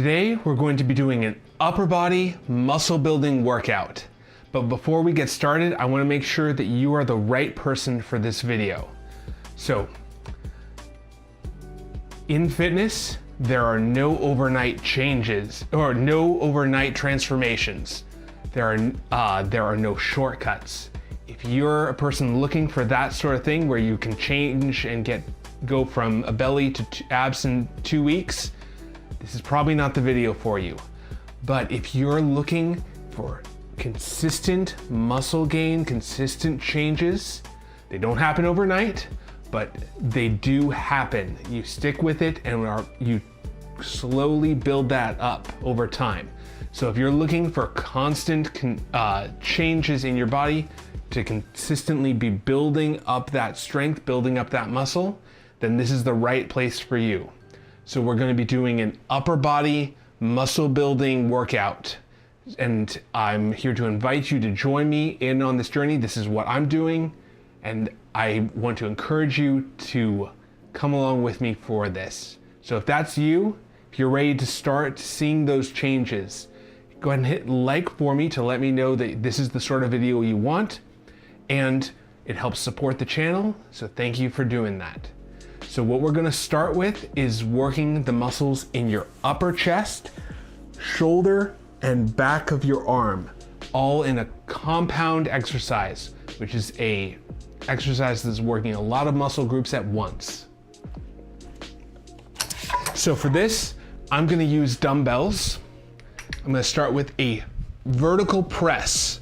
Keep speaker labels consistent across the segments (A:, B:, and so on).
A: today we're going to be doing an upper body muscle building workout. But before we get started, I want to make sure that you are the right person for this video. So, in fitness, there are no overnight changes or no overnight transformations. There are no shortcuts. If you're a person looking for that sort of thing where you can change and go from a belly to abs in 2 weeks, this is probably not the video for you. But if you're looking for consistent muscle gain, consistent changes, they don't happen overnight, but they do happen. You stick with it and you slowly build that up over time. So if you're looking for constant changes in your body to consistently be building up that strength, building up that muscle, then this is the right place for you. So we're going to be doing an upper body muscle building workout. And I'm here to invite you to join me in on this journey. This is what I'm doing. And I want to encourage you to come along with me for this. So if that's you, if you're ready to start seeing those changes, go ahead and hit like for me to let me know that this is the sort of video you want. And it helps support the channel. So thank you for doing that. So what we're gonna start with is working the muscles in your upper chest, shoulder, and back of your arm, all in a compound exercise, which is a exercise that's working a lot of muscle groups at once. So for this, I'm gonna use dumbbells. I'm gonna start with a vertical press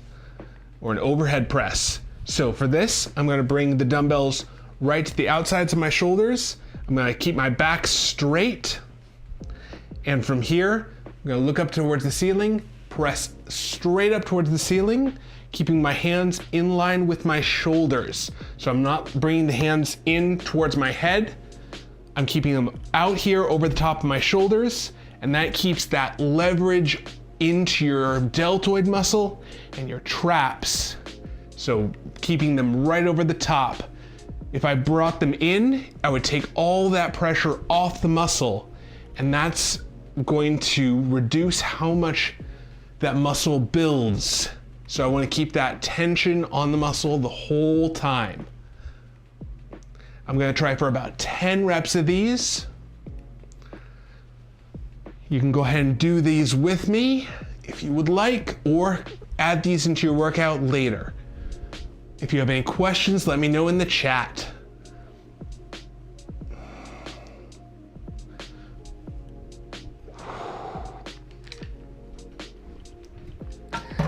A: or an overhead press. So for this, I'm gonna bring the dumbbells right to the outsides of my shoulders. I'm gonna keep my back straight. And from here, I'm gonna look up towards the ceiling, press straight up towards the ceiling, keeping my hands in line with my shoulders. So I'm not bringing the hands in towards my head. I'm keeping them out here over the top of my shoulders, and that keeps that leverage into your deltoid muscle and your traps. So keeping them right over the top. If I brought them in, I would take all that pressure off the muscle, and that's going to reduce how much that muscle builds. So I want to keep that tension on the muscle the whole time. I'm going to try for about 10 reps of these. You can go ahead and do these with me if you would like, or add these into your workout later. If you have any questions, let me know in the chat.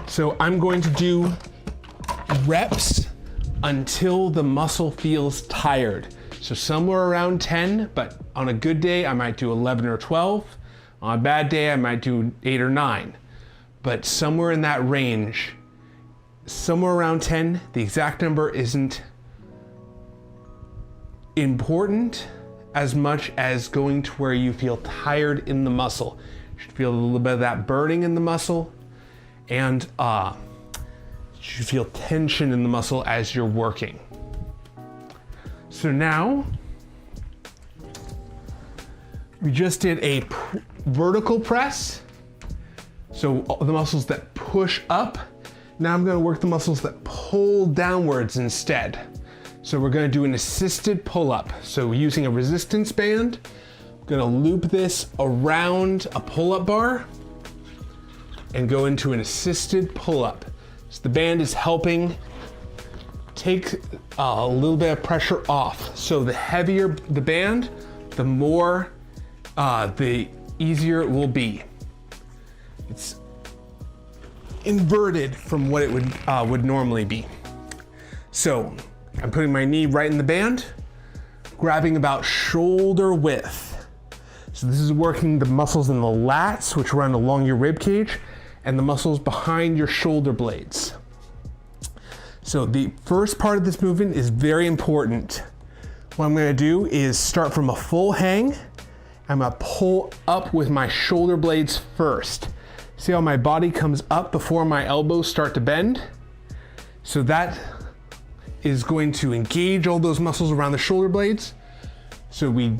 A: So I'm going to do reps until the muscle feels tired. So somewhere around 10, but on a good day, I might do 11 or 12. On a bad day, I might do 8 or 9. But somewhere in that range, somewhere around 10, the exact number isn't important as much as going to where you feel tired in the muscle. You should feel a little bit of that burning in the muscle, and you should feel tension in the muscle as you're working. So now, we just did a vertical press. So the muscles that push up. Now I'm gonna work the muscles that pull downwards instead. So we're gonna do an assisted pull-up. So using a resistance band, I'm gonna loop this around a pull-up bar and go into an assisted pull-up. So the band is helping take a little bit of pressure off. So the heavier the band, the more, the easier it will be. It's inverted from what it would normally be. So I'm putting my knee right in the band, grabbing about shoulder width. So this is working the muscles in the lats, which run along your rib cage, and the muscles behind your shoulder blades. So the first part of this movement is very important. What I'm gonna do is start from a full hang. I'm gonna pull up with my shoulder blades first. See how my body comes up before my elbows start to bend? So that is going to engage all those muscles around the shoulder blades. So we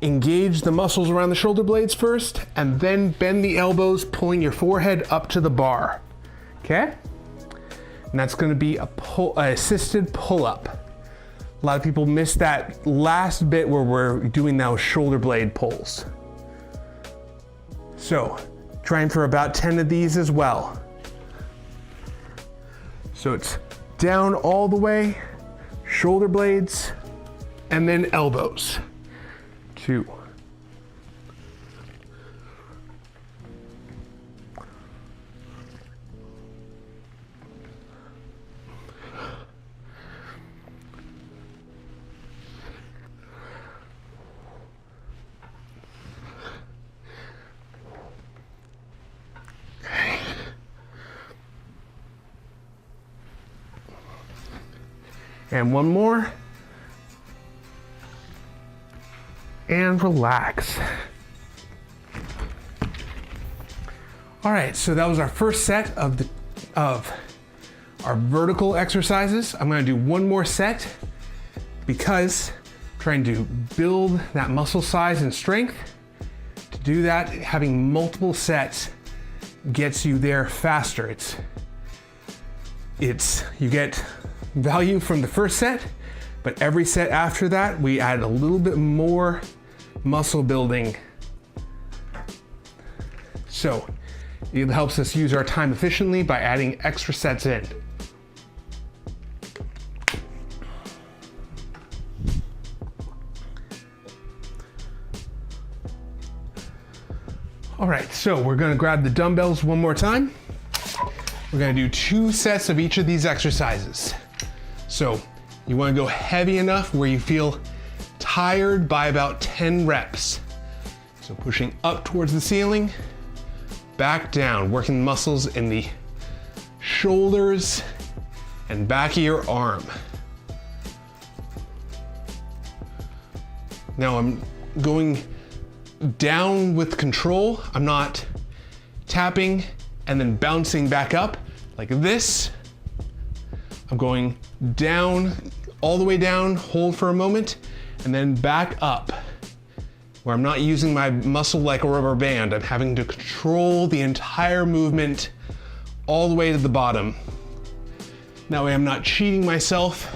A: engage the muscles around the shoulder blades first, and then bend the elbows, pulling your forehead up to the bar, okay? And that's gonna be a assisted pull-up. A lot of people miss that last bit where we're doing those shoulder blade pulls. So, trying for about 10 of these as well. So it's down all the way, shoulder blades, and then elbows. 2. And one more. And relax. All right, so that was our first set of our vertical exercises. I'm gonna do one more set because I'm trying to build that muscle size and strength. To do that, having multiple sets gets you there faster. You get value from the first set, but every set after that, we add a little bit more muscle building. So it helps us use our time efficiently by adding extra sets in. All right, so we're gonna grab the dumbbells one more time. We're gonna do 2 sets of each of these exercises. So you wanna go heavy enough where you feel tired by about 10 reps. So pushing up towards the ceiling, back down, working the muscles in the shoulders and back of your arm. Now I'm going down with control. I'm not tapping and then bouncing back up like this. I'm going down, all the way down, hold for a moment, and then back up, where I'm not using my muscle like a rubber band. I'm having to control the entire movement all the way to the bottom. That way I'm not cheating myself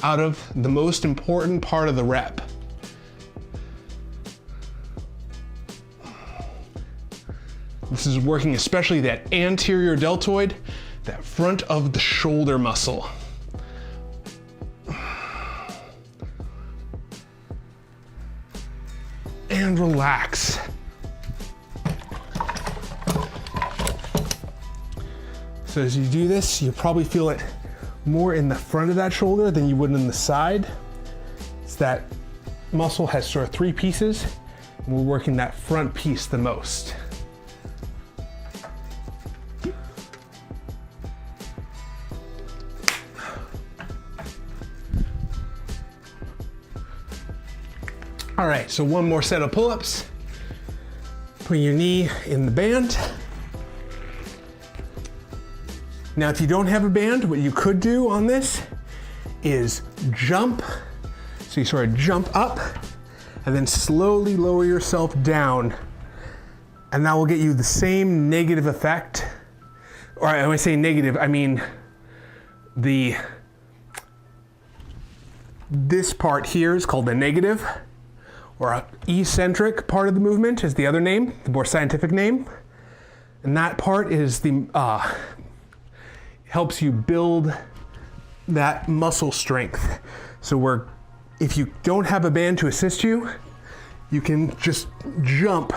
A: out of the most important part of the rep. This is working especially that anterior deltoid, that front of the shoulder muscle. And relax. So as you do this, you probably feel it more in the front of that shoulder than you would in the side. It's that muscle has sort of 3 pieces, and we're working that front piece the most. All right, so one more set of pull-ups. Put your knee in the band. Now, if you don't have a band, what you could do on this is jump. So you sort of jump up and then slowly lower yourself down. And that will get you the same negative effect. Or when I say negative, I mean this part here is called the negative, or eccentric part of the movement is the other name, the more scientific name. And that part is helps you build that muscle strength. So if you don't have a band to assist you, you can just jump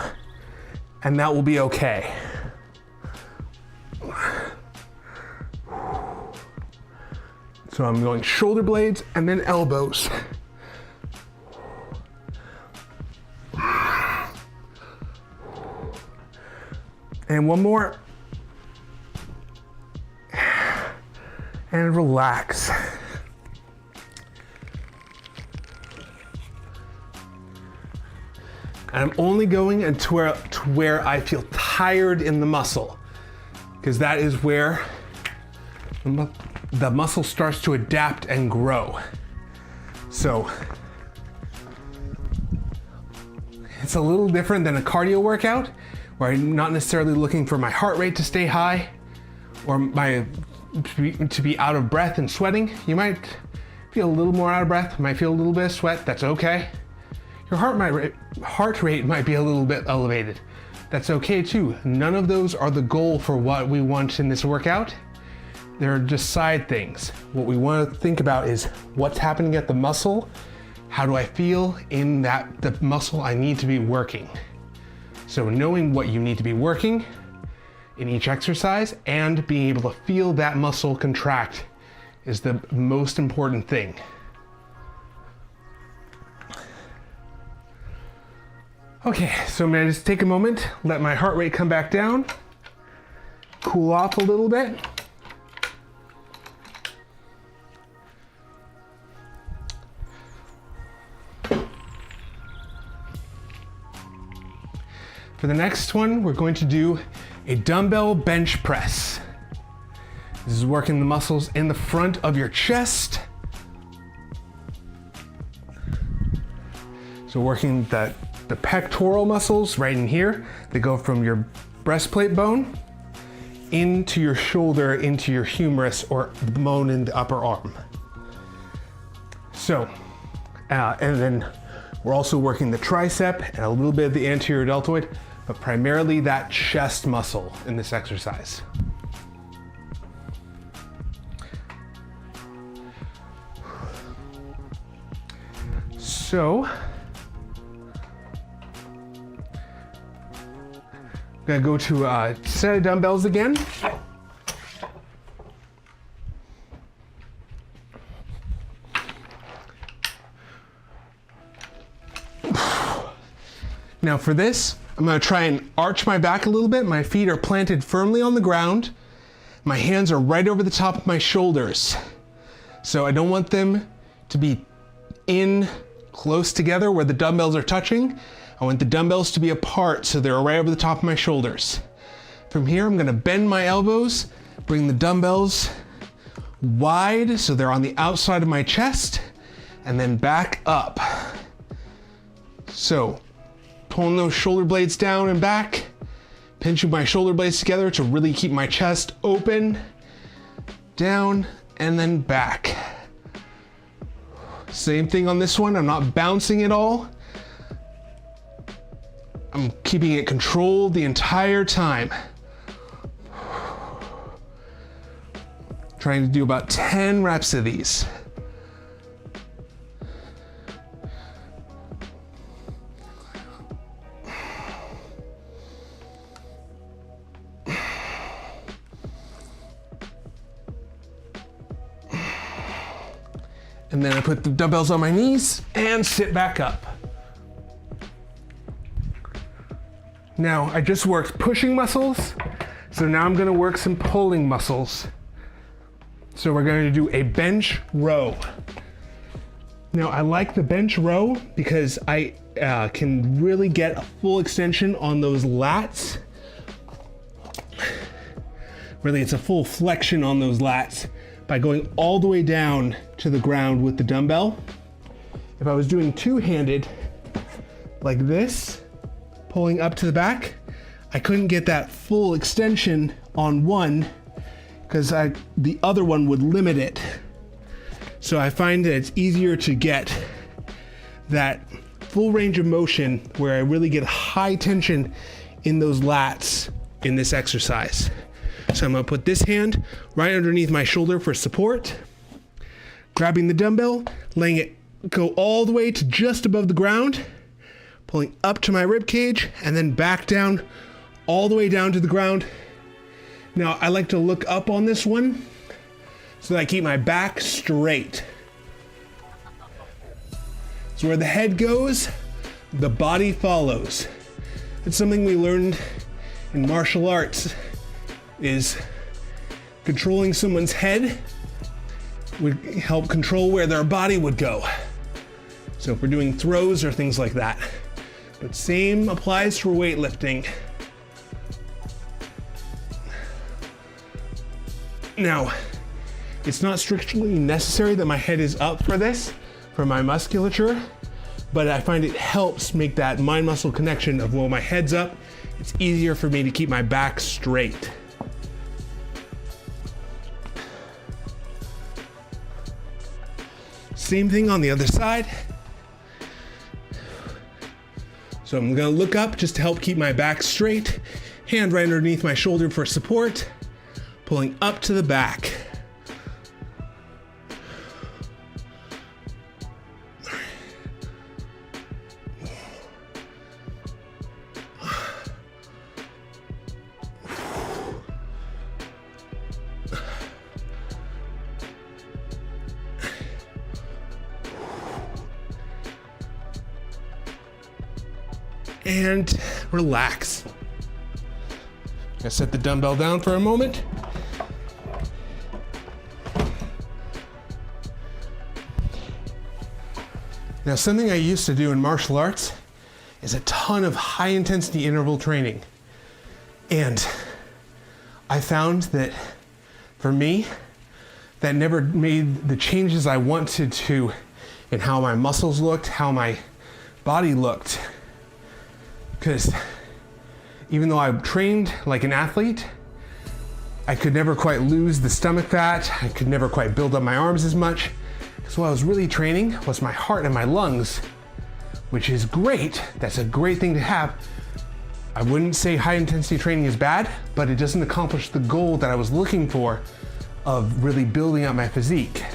A: and that will be okay. So I'm going shoulder blades and then elbows. And one more. And relax. And I'm only going to where I feel tired in the muscle, because that is where the muscle starts to adapt and grow. So It's a little different than a cardio workout where I'm not necessarily looking for my heart rate to stay high or to be out of breath and sweating. You might feel a little more out of breath, might feel a little bit of sweat, that's okay. Your heart rate might be a little bit elevated. That's okay too. None of those are the goal for what we want in this workout. They're just side things. What we want to think about is what's happening at the muscle. How do I feel in the muscle I need to be working? So knowing what you need to be working in each exercise and being able to feel that muscle contract is the most important thing. Okay, so I'm gonna just take a moment, let my heart rate come back down, cool off a little bit. For the next one, we're going to do a dumbbell bench press. This is working the muscles in the front of your chest. So working the pectoral muscles right in here. They go from your breastplate bone into your shoulder, into your humerus or the bone in the upper arm. So, and then we're also working the tricep and a little bit of the anterior deltoid, but primarily that chest muscle in this exercise. So, I'm gonna go to a set of dumbbells again. Now for this, I'm gonna try and arch my back a little bit. My feet are planted firmly on the ground. My hands are right over the top of my shoulders. So I don't want them to be in close together where the dumbbells are touching. I want the dumbbells to be apart so they're right over the top of my shoulders. From here, I'm gonna bend my elbows, bring the dumbbells wide so they're on the outside of my chest, and then back up. So, pulling those shoulder blades down and back, pinching my shoulder blades together to really keep my chest open, down, and then back. Same thing on this one, I'm not bouncing at all. I'm keeping it controlled the entire time. Trying to do about 10 reps of these. And then I put the dumbbells on my knees and sit back up. Now, I just worked pushing muscles, so now I'm gonna work some pulling muscles. So we're going to do a bench row. Now, I like the bench row because I can really get a full extension on those lats. Really, it's a full flexion on those lats by going all the way down to the ground with the dumbbell. If I was doing two-handed, like this, pulling up to the back, I couldn't get that full extension on one because the other one would limit it. So I find that it's easier to get that full range of motion where I really get high tension in those lats in this exercise. So I'm gonna put this hand right underneath my shoulder for support, grabbing the dumbbell, letting it go all the way to just above the ground, pulling up to my rib cage, and then back down, all the way down to the ground. Now, I like to look up on this one so that I keep my back straight. So where the head goes, the body follows. It's something we learned in martial arts, is controlling someone's head would help control where their body would go. So if we're doing throws or things like that. But same applies for weightlifting. Now, it's not strictly necessary that my head is up for this, for my musculature, but I find it helps make that mind-muscle connection of, well, my head's up, it's easier for me to keep my back straight. Same thing on the other side. So I'm gonna look up just to help keep my back straight. Hand right underneath my shoulder for support. Pulling up to the back. And relax. I set the dumbbell down for a moment. Now, something I used to do in martial arts is a ton of high intensity interval training. And I found that for me, that never made the changes I wanted to in how my muscles looked, how my body looked. Because even though I trained like an athlete, I could never quite lose the stomach fat. I could never quite build up my arms as much. Because what I was really training was my heart and my lungs, which is great. That's a great thing to have. I wouldn't say high intensity training is bad, but it doesn't accomplish the goal that I was looking for of really building up my physique.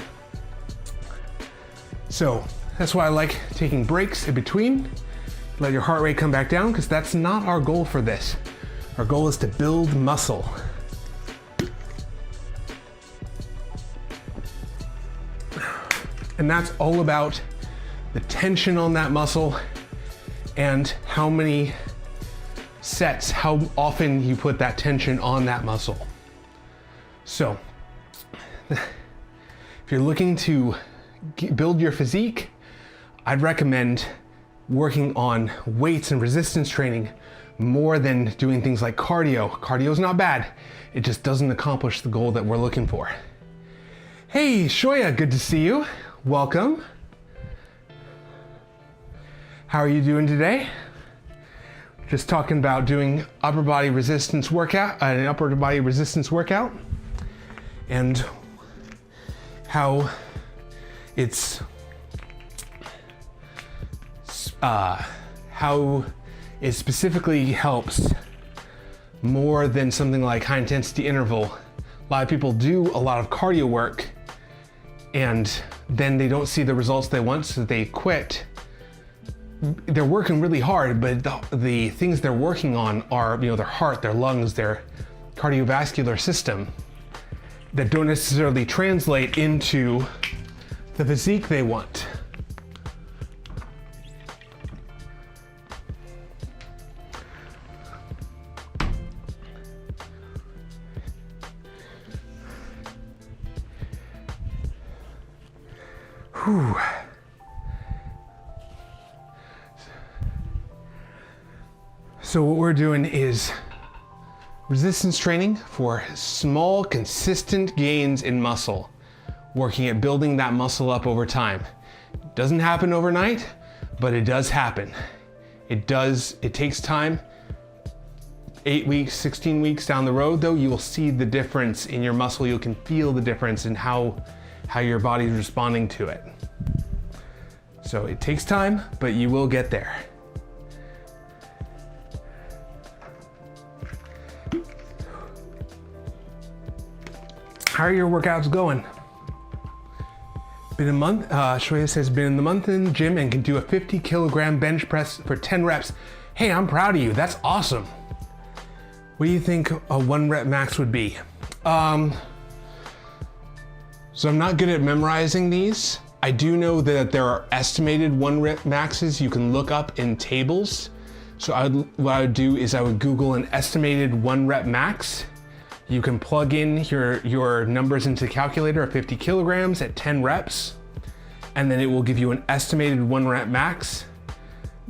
A: So that's why I like taking breaks in between. Let your heart rate come back down, because that's not our goal for this. Our goal is to build muscle. And that's all about the tension on that muscle and how many sets, how often you put that tension on that muscle. So, if you're looking to build your physique, I'd recommend working on weights and resistance training more than doing things like cardio. Cardio is not bad. It just doesn't accomplish the goal that we're looking for. Hey, Shoya, good to see you. Welcome. How are you doing today? Just talking about doing upper body resistance workout, an upper body resistance workout, and how it's how it specifically helps more than something like high intensity interval. A lot of people do a lot of cardio work and then they don't see the results they want, so they quit. They're working really hard, but the things they're working on are, their heart, their lungs, their cardiovascular system that don't necessarily translate into the physique they want. Whew. So what we're doing is resistance training for small, consistent gains in muscle, working at building that muscle up over time. It doesn't happen overnight, but it does happen. It takes time. 8 weeks, 16 weeks down the road though, you will see the difference in your muscle. You can feel the difference in how your body is responding to it. So it takes time, but you will get there. How are your workouts going? Been a month, Shoya says, been in the month in the gym and can do a 50 kilogram bench press for 10 reps. Hey, I'm proud of you, that's awesome. What do you think a 1 rep max would be? So I'm not good at memorizing these. I do know that there are estimated 1 rep maxes you can look up in tables. So what I would do is I would Google an estimated 1 rep max. You can plug in your numbers into the calculator of 50 kilograms at 10 reps, and then it will give you an estimated 1 rep max.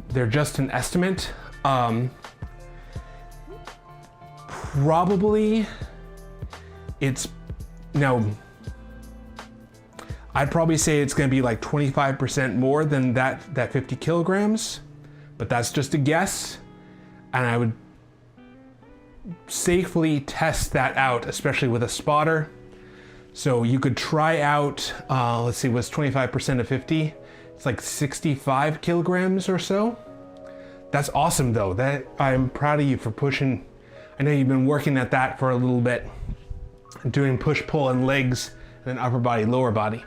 A: They're just an estimate. Probably it's, now, I'd probably say it's gonna be like 25% more than that 50 kilograms, but that's just a guess. And I would safely test that out, especially with a spotter. So you could try out, let's see, what's 25% of 50? It's like 65 kilograms or so. That's awesome though. That I'm proud of you for pushing. I know you've been working at that for a little bit, doing push pull and legs and then upper body, lower body.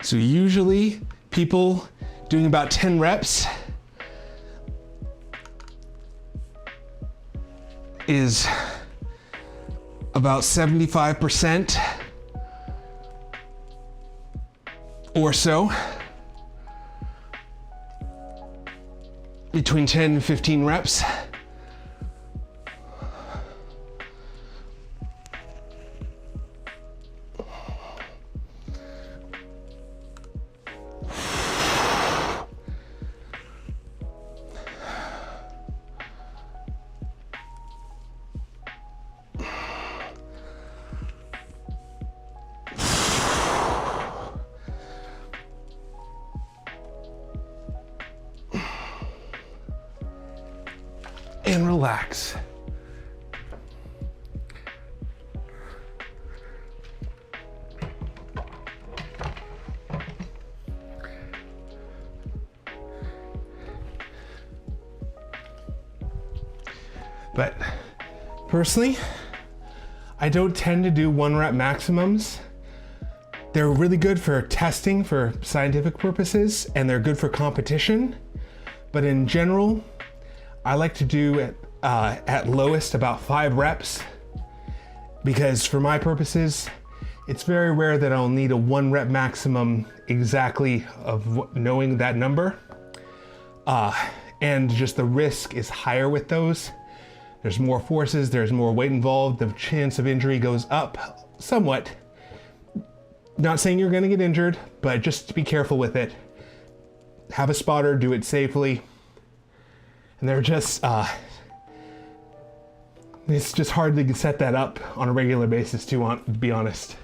A: So usually people doing about 10 reps is about 75% or so, between 10 and 15 reps. And relax. But personally, I don't tend to do 1 rep maximums. They're really good for testing for scientific purposes, and they're good for competition. But in general, I like to do at lowest about 5 reps, because for my purposes, it's very rare that I'll need a 1 rep maximum exactly of knowing that number. And just the risk is higher with those. There's more forces, there's more weight involved, the chance of injury goes up somewhat. Not saying you're gonna get injured, but just be careful with it. Have a spotter, do it safely. And they're just, it's just hard to set that up on a regular basis to be honest.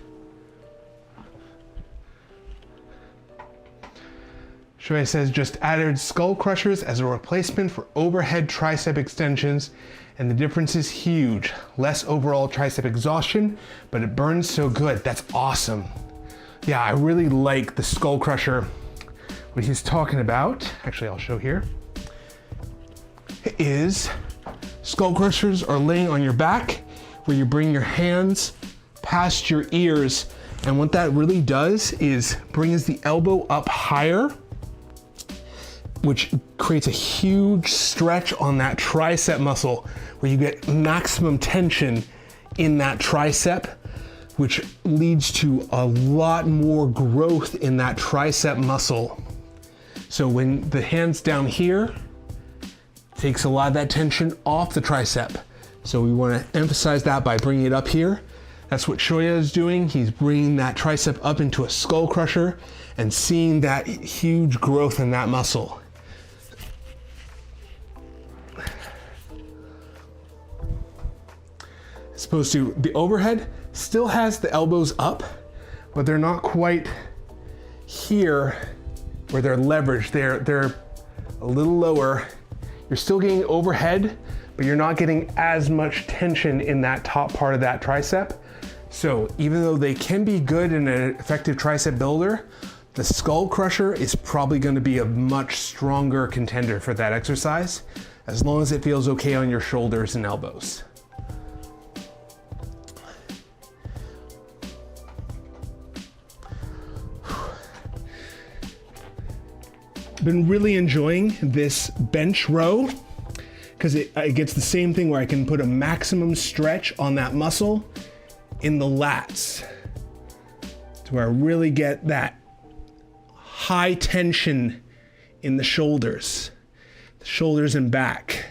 A: Shoei says, just added skull crushers as a replacement for overhead tricep extensions, and the difference is huge. Less overall tricep exhaustion, but it burns so good. That's awesome. Yeah, I really like the skull crusher. What he's talking about, actually I'll show here, is skull crushers are laying on your back where you bring your hands past your ears. And what that really does is brings the elbow up higher, which creates a huge stretch on that tricep muscle where you get maximum tension in that tricep, which leads to a lot more growth in that tricep muscle. So when the hand's down here, takes a lot of that tension off the tricep. So we want to emphasize that by bringing it up here. That's what Shoya is doing. He's bringing that tricep up into a skull crusher and seeing that huge growth in that muscle. As opposed to the overhead still has the elbows up, but they're not quite here where they're leveraged. They're a little lower. You're still getting overhead, but you're not getting as much tension in that top part of that tricep. So even though they can be good in an effective tricep builder, the skull crusher is probably going to be a much stronger contender for that exercise, as long as it feels okay on your shoulders and elbows. Been really enjoying this bench row because it gets the same thing where I can put a maximum stretch on that muscle in the lats to where I really get that high tension in the shoulders. The shoulders and back.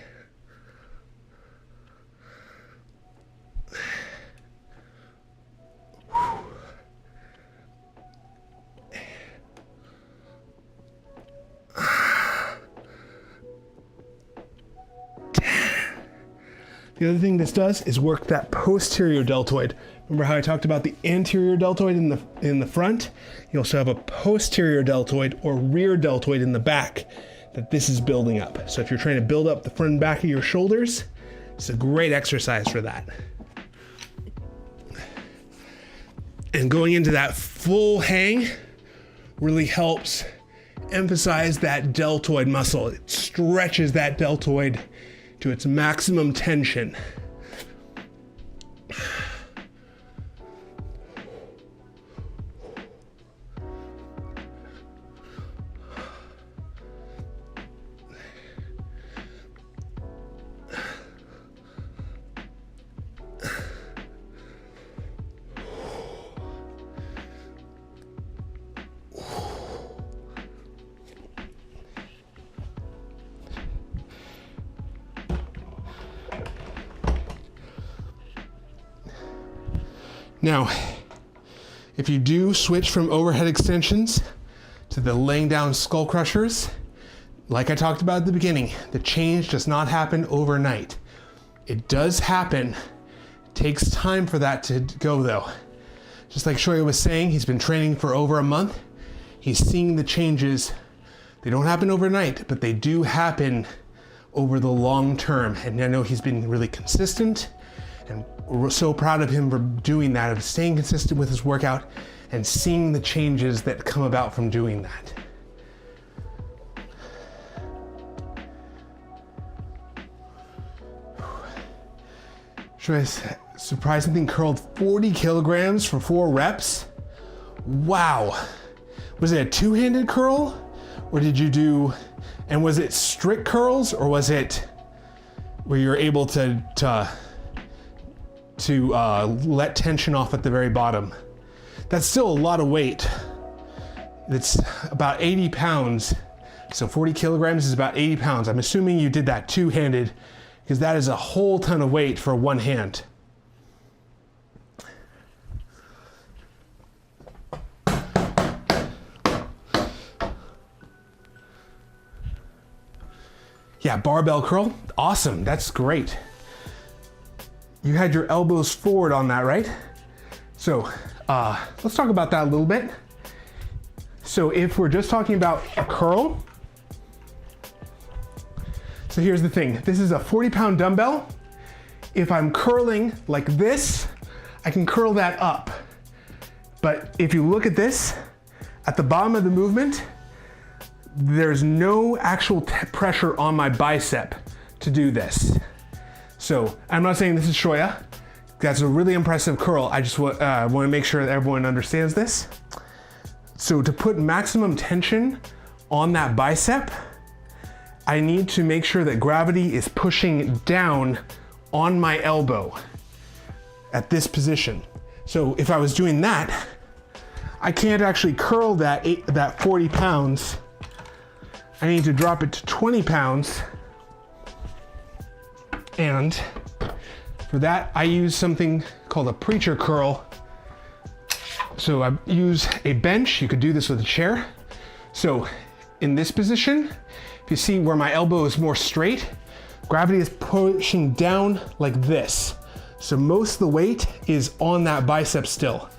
A: The other thing this does is work that posterior deltoid. Remember how I talked about the anterior deltoid in the front? You also have a posterior deltoid or rear deltoid in the back that this is building up. So if you're trying to build up the front and back of your shoulders, it's a great exercise for that. And going into that full hang really helps emphasize that deltoid muscle. It stretches that deltoid to its maximum tension. Now, if you do switch from overhead extensions to the laying down skull crushers, like I talked about at the beginning, the change does not happen overnight. It does happen. It takes time for that to go though. Just like Shoya was saying, he's been training for over a month. He's seeing the changes. They don't happen overnight, but they do happen over the long term. And I know he's been really consistent, and we're so proud of him for doing that, of staying consistent with his workout and seeing the changes that come about from doing that. Surprisingly curled 40 kilograms for 4 reps. Wow. Was it a two-handed curl? Or did you do, and was it strict curls, or was it where you were able to let tension off at the very bottom? That's still a lot of weight. It's about 80 pounds. So 40 kilograms is about 80 pounds. I'm assuming you did that two-handed, because that is a whole ton of weight for one hand. Yeah, barbell curl, awesome, that's great. You had your elbows forward on that, right? So let's talk about that a little bit. So if we're just talking about a curl, so here's the thing. This is a 40-pound dumbbell. If I'm curling like this, I can curl that up. But if you look at this, at the bottom of the movement, there's no actual pressure on my bicep to do this. So I'm not saying this is Shoya. That's a really impressive curl. I just want to make sure that everyone understands this. So to put maximum tension on that bicep, I need to make sure that gravity is pushing down on my elbow at this position. So if I was doing that, I can't actually curl that 40 pounds. I need to drop it to 20 pounds. And for that, I use something called a preacher curl. So I use a bench. You could do this with a chair. So in this position, if you see where my elbow is more straight, gravity is pushing down like this. So most of the weight is on that bicep still.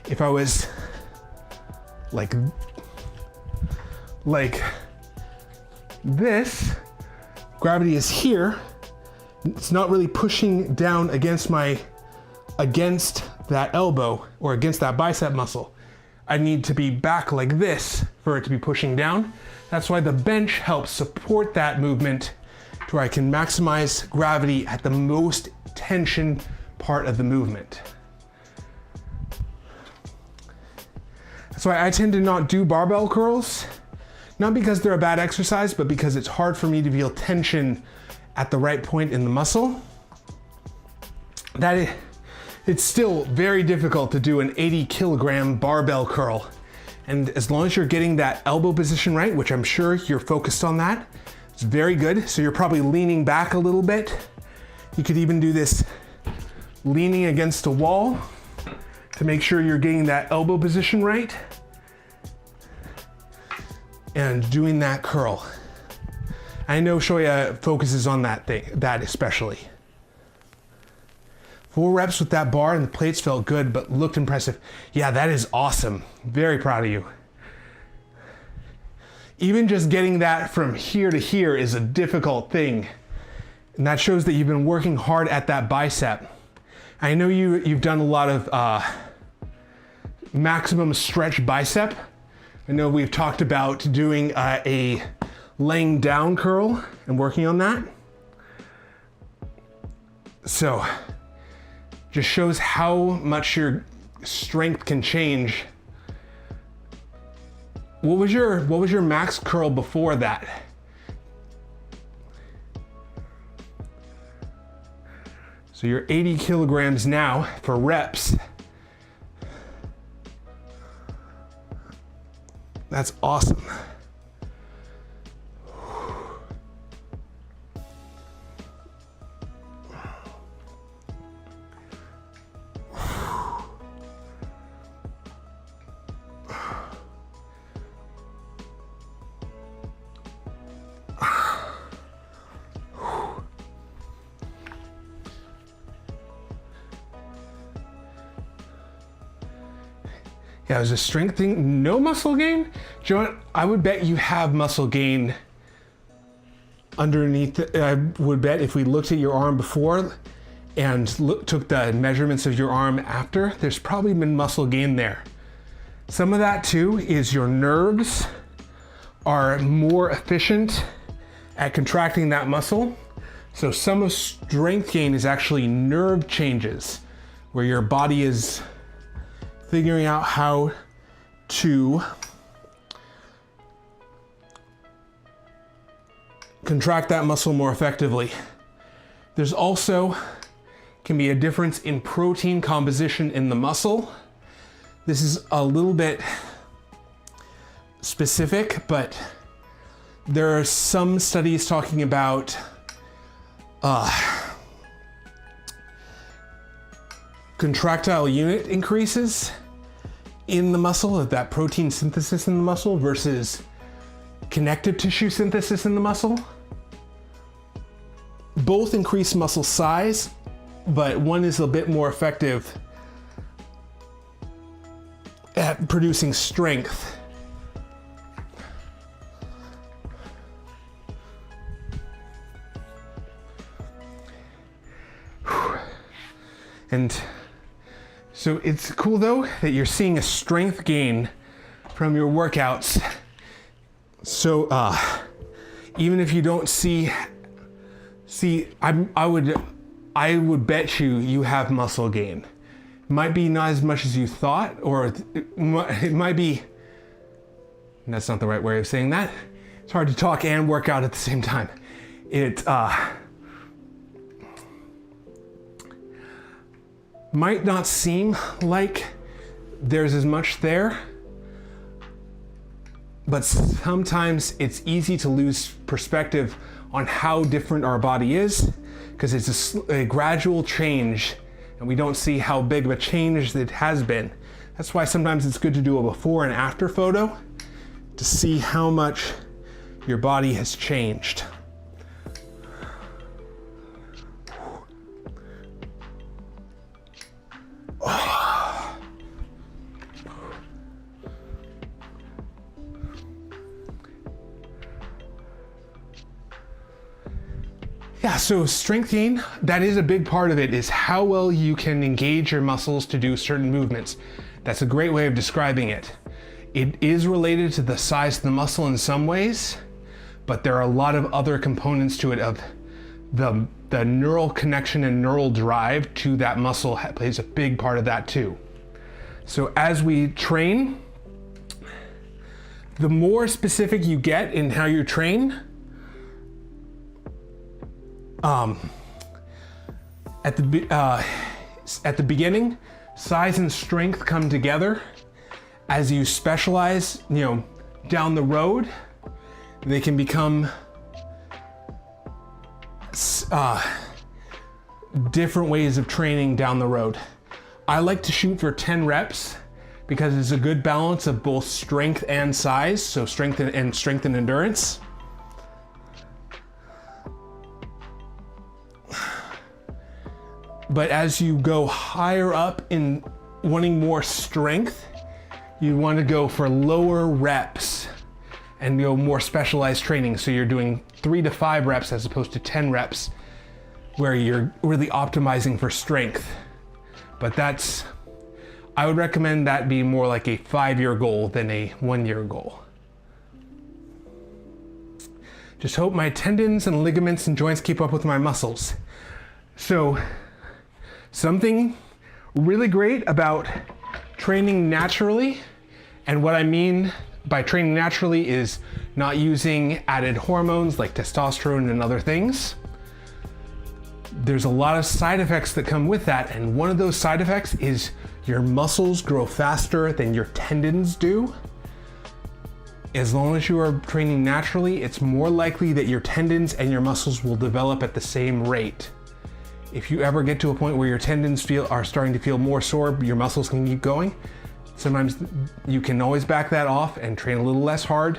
A: If I was like this, gravity is here. It's not really pushing down against that elbow or against that bicep muscle. I need to be back like this for it to be pushing down. That's why the bench helps support that movement to where I can maximize gravity at the most tension part of the movement. That's why I tend to not do barbell curls. Not because they're a bad exercise, but because it's hard for me to feel tension at the right point in the muscle. It's still very difficult to do an 80 kilogram barbell curl. And as long as you're getting that elbow position right, which I'm sure you're focused on that, It's very good. So you're probably leaning back a little bit. You could even do this leaning against a wall to make sure you're getting that elbow position right and doing that curl. I know Shoya focuses on that especially. 4 reps with that bar and the plates felt good, but looked impressive. Yeah, that is awesome. Very proud of you. Even just getting that from here to here is a difficult thing. And that shows that you've been working hard at that bicep. I know you've done a lot of maximum stretch bicep. I know we've talked about doing a laying down curl and working on that. So, just shows how much your strength can change. What was your max curl before that? So you're 80 kilograms now for reps. That's awesome. Yeah, it was a strength thing, no muscle gain. Joan, I would bet you have muscle gain underneath. I would bet if we looked at your arm before and took the measurements of your arm after, there's probably been muscle gain there. Some of that too is your nerves are more efficient at contracting that muscle. So some of strength gain is actually nerve changes where your body is figuring out how to contract that muscle more effectively. There's also can be a difference in protein composition in the muscle. This is a little bit specific, but there are some studies talking about contractile unit increases in the muscle, of that protein synthesis in the muscle versus connective tissue synthesis in the muscle. Both increase muscle size, but one is a bit more effective at producing strength. And so it's cool though that you're seeing a strength gain from your workouts. So even if you don't see, I would bet you have muscle gain. It might be not as much as you thought, or it might be, that's not the right way of saying that. It's hard to talk and work out at the same time. It might not seem like there's as much there, but sometimes it's easy to lose perspective on how different our body is, because it's a gradual change and we don't see how big of a change it has been. That's why sometimes it's good to do a before and after photo to see how much your body has changed. Yeah, so strength gain, that is a big part of it, is how well you can engage your muscles to do certain movements. That's a great way of describing it. It is related to the size of the muscle in some ways, but there are a lot of other components to it of the neural connection and neural drive to that muscle plays a big part of that too. So as we train, the more specific you get in how you train, at the beginning, size and strength come together. As you specialize, down the road, they can become different ways of training down the road. I like to shoot for 10 reps because it's a good balance of both strength and size, so strength and endurance. But as you go higher up in wanting more strength, you want to go for lower reps and go more specialized training. So you're doing 3 to 5 reps as opposed to 10 reps where you're really optimizing for strength. But I would recommend that be more like a 5-year goal than a 1-year goal. Just hope my tendons and ligaments and joints keep up with my muscles. So something really great about training naturally, and what I mean by training naturally is not using added hormones like testosterone and other things. There's a lot of side effects that come with that, and one of those side effects is your muscles grow faster than your tendons do. As long as you are training naturally, it's more likely that your tendons and your muscles will develop at the same rate. If you ever get to a point where your tendons are starting to feel more sore, your muscles can keep going. Sometimes you can always back that off and train a little less hard,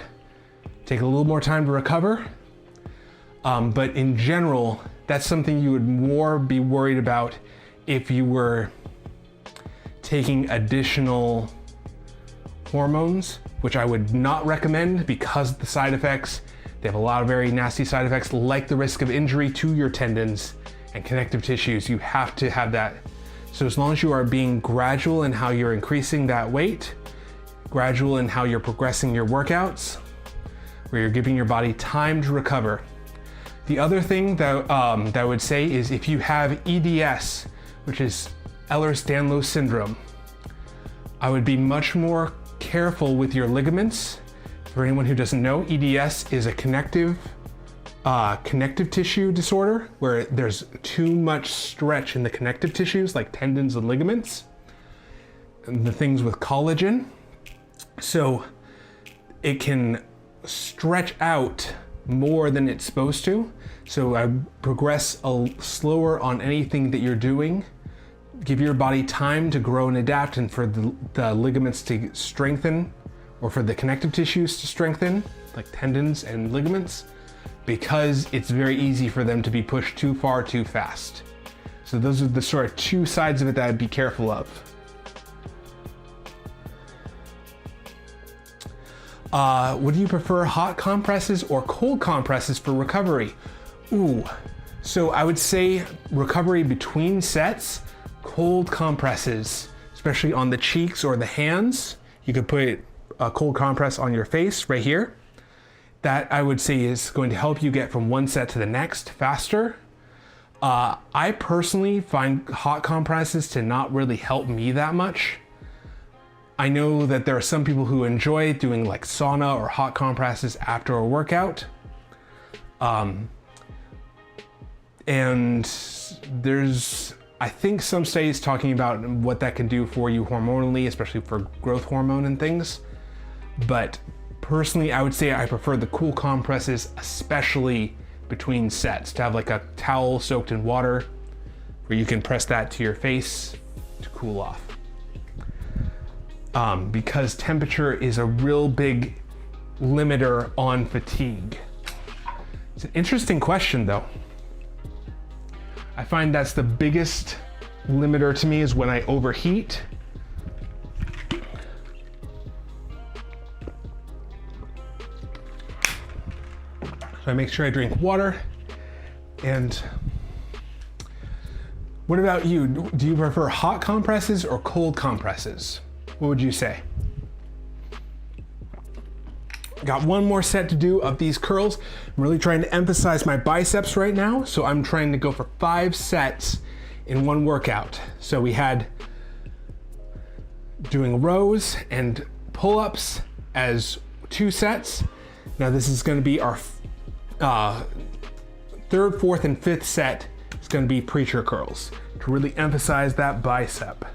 A: take a little more time to recover. But in general, that's something you would more be worried about if you were taking additional hormones, which I would not recommend because of the side effects. They have a lot of very nasty side effects, like the risk of injury to your tendons and connective tissues. You have to have that. So as long as you are being gradual in how you're increasing that weight, gradual in how you're progressing your workouts, where you're giving your body time to recover. The other thing that I would say is if you have EDS, which is Ehlers-Danlos syndrome, I would be much more careful with your ligaments. For anyone who doesn't know, EDS is a connective tissue disorder where there's too much stretch in the connective tissues like tendons and ligaments, and the things with collagen. So it can stretch out more than it's supposed to. So I progress slower on anything that you're doing. Give your body time to grow and adapt, and for the ligaments to strengthen, or for the connective tissues to strengthen, like tendons and ligaments, because it's very easy for them to be pushed too far too fast. So those are the sort of two sides of it that I'd be careful of. Would you prefer hot compresses or cold compresses for recovery? So I would say recovery between sets, cold compresses, especially on the cheeks or the hands. You could put a cold compress on your face right here. That I would say is going to help you get from one set to the next faster. I personally find hot compresses to not really help me that much. I know that there are some people who enjoy doing like sauna or hot compresses after a workout. And there's, I think, some studies talking about what that can do for you hormonally, especially for growth hormone and things. But personally, I would say I prefer the cool compresses, especially between sets, to have like a towel soaked in water where you can press that to your face to cool off. Because temperature is a real big limiter on fatigue. It's an interesting question though. I find that's the biggest limiter to me is when I overheat. So I make sure I drink water. And what about you? Do you prefer hot compresses or cold compresses? What would you say? Got one more set to do of these curls. I'm really trying to emphasize my biceps right now, so I'm trying to go for 5 sets in one workout. So we had doing rows and pull-ups as 2 sets. Now this is going to be our 3rd, 4th, and 5th set. It's going to be preacher curls to really emphasize that bicep.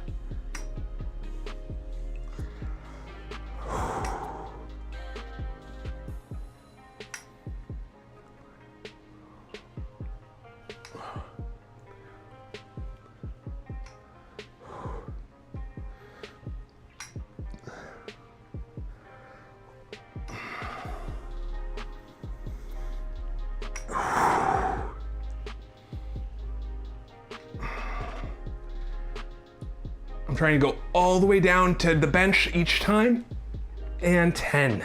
A: I'm trying to go all the way down to the bench each time. And 10.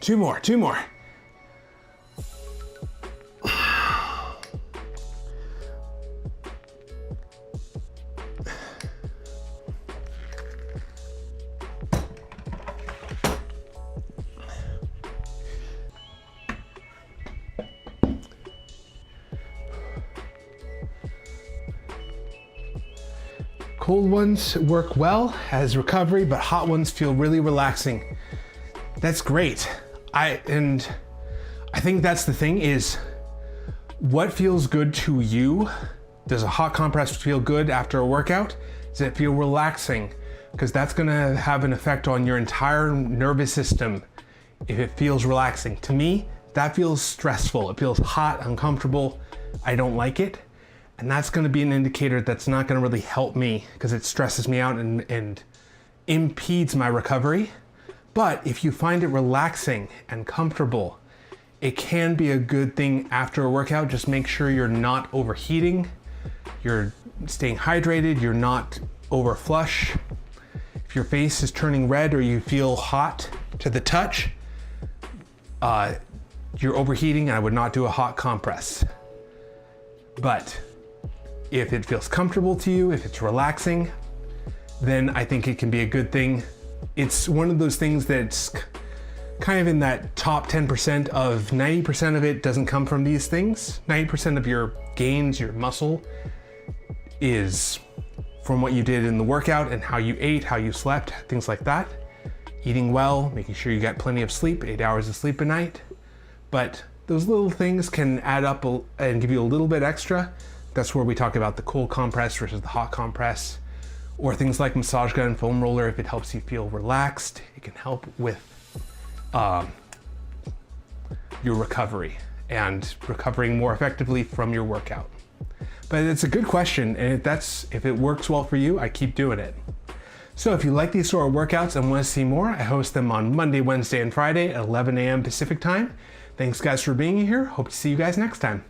A: Two more. Cold ones work well as recovery, but hot ones feel really relaxing. That's great. I think that's the thing is, what feels good to you? Does a hot compress feel good after a workout? Does it feel relaxing? Because that's gonna have an effect on your entire nervous system if it feels relaxing. To me, that feels stressful. It feels hot, uncomfortable. I don't like it. And that's gonna be an indicator that's not gonna really help me because it stresses me out and impedes my recovery. But if you find it relaxing and comfortable, it can be a good thing after a workout. Just make sure you're not overheating, you're staying hydrated, you're not over flush. If your face is turning red or you feel hot to the touch, you're overheating and I would not do a hot compress. But if it feels comfortable to you, if it's relaxing, then I think it can be a good thing. It's one of those things that's kind of in that top 10% of 90% of it doesn't come from these things. 90% of your gains, your muscle, is from what you did in the workout and how you ate, how you slept, things like that. Eating well, making sure you get plenty of sleep, 8 hours of sleep a night. But those little things can add up and give you a little bit extra. That's where we talk about the cold compress versus the hot compress, or things like massage gun and foam roller. If it helps you feel relaxed, it can help with your recovery and recovering more effectively from your workout. But it's a good question, and if it works well for you, I keep doing it. So if you like these sort of workouts and want to see more, I host them on Monday, Wednesday, and Friday at 11 a.m. Pacific time. Thanks guys for being here. Hope to see you guys next time.